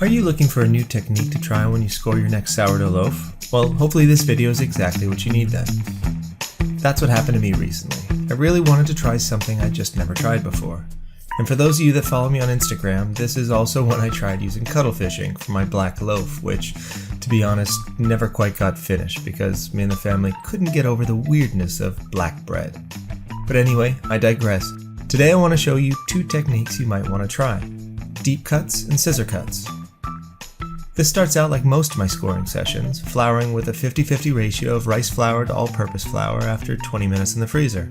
Are you looking for a new technique to try when you score your next sourdough loaf? Well, hopefully this video is exactly what you need then. That's what happened to me recently. I really wanted to try something I just never tried before. And for those of you that follow me on Instagram, this is also when I tried using cuttle fishing for my black loaf, which, to be honest, never quite got finished because me and the family couldn't get over the weirdness of black bread. But anyway, I digress. Today I want to show you two techniques you might want to try: deep cuts and scissor cuts. This starts out like most of my scoring sessions, flouring with a 50-50 ratio of rice flour to all-purpose flour after 20 minutes in the freezer.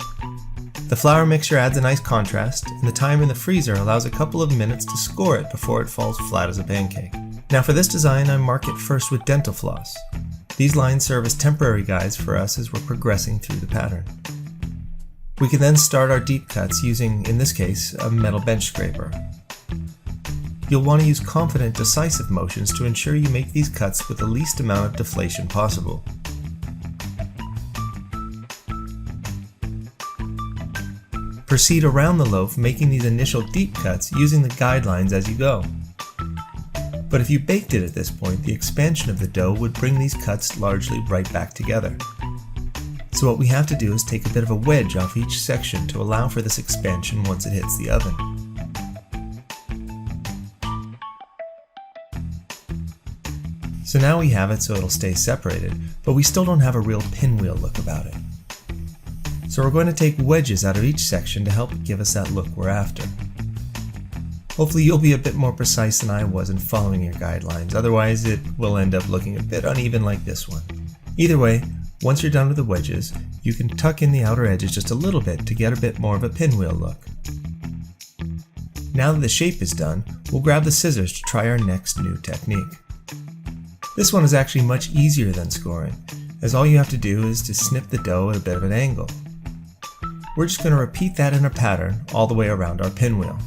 The flour mixture adds a nice contrast, and the time in the freezer allows a couple of minutes to score it before it falls flat as a pancake. Now for this design, I mark it first with dental floss. These lines serve as temporary guides for us as we're progressing through the pattern. We can then start our deep cuts using, in this case, a metal bench scraper. You'll want to use confident, decisive motions to ensure you make these cuts with the least amount of deflation possible. Proceed around the loaf, making these initial deep cuts using the guidelines as you go. But if you baked it at this point, the expansion of the dough would bring these cuts largely right back together. So what we have to do is take a bit of a wedge off each section to allow for this expansion once it hits the oven. So now we have it so it'll stay separated, but we still don't have a real pinwheel look about it. So we're going to take wedges out of each section to help give us that look we're after. Hopefully you'll be a bit more precise than I was in following your guidelines, otherwise it will end up looking a bit uneven like this one. Either way, once you're done with the wedges, you can tuck in the outer edges just a little bit to get a bit more of a pinwheel look. Now that the shape is done, we'll grab the scissors to try our next new technique. This one is actually much easier than scoring, as all you have to do is to snip the dough at a bit of an angle. We're just going to repeat that in a pattern all the way around our pinwheel.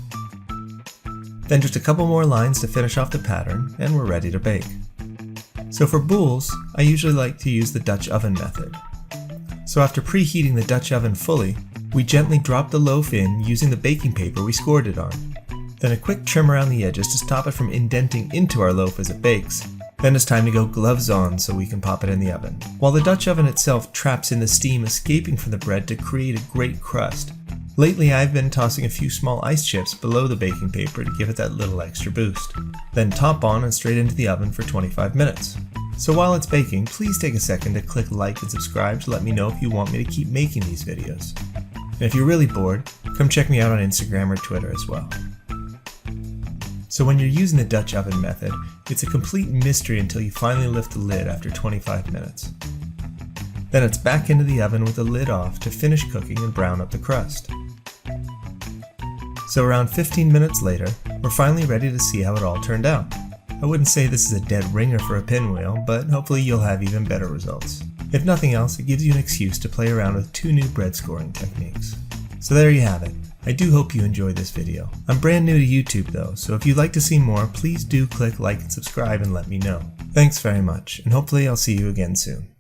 Then just a couple more lines to finish off the pattern and we're ready to bake. So for boules, I usually like to use the Dutch oven method. So after preheating the Dutch oven fully, we gently drop the loaf in using the baking paper we scored it on. Then a quick trim around the edges to stop it from indenting into our loaf as it bakes. Then it's time to go gloves on so we can pop it in the oven. While the Dutch oven itself traps in the steam escaping from the bread to create a great crust. Lately I've been tossing a few small ice chips below the baking paper to give it that little extra boost. Then top on and straight into the oven for 25 minutes. So while it's baking, please take a second to click like and subscribe to let me know if you want me to keep making these videos. And if you're really bored, come check me out on Instagram or Twitter as well. So when you're using the Dutch oven method, it's a complete mystery until you finally lift the lid after 25 minutes. Then it's back into the oven with the lid off to finish cooking and brown up the crust. So around 15 minutes later, we're finally ready to see how it all turned out. I wouldn't say this is a dead ringer for a pinwheel, but hopefully you'll have even better results. If nothing else, it gives you an excuse to play around with two new bread scoring techniques. So there you have it. I do hope you enjoyed this video. I'm brand new to YouTube though, so if you'd like to see more, please do click like and subscribe and let me know. Thanks very much, and hopefully I'll see you again soon.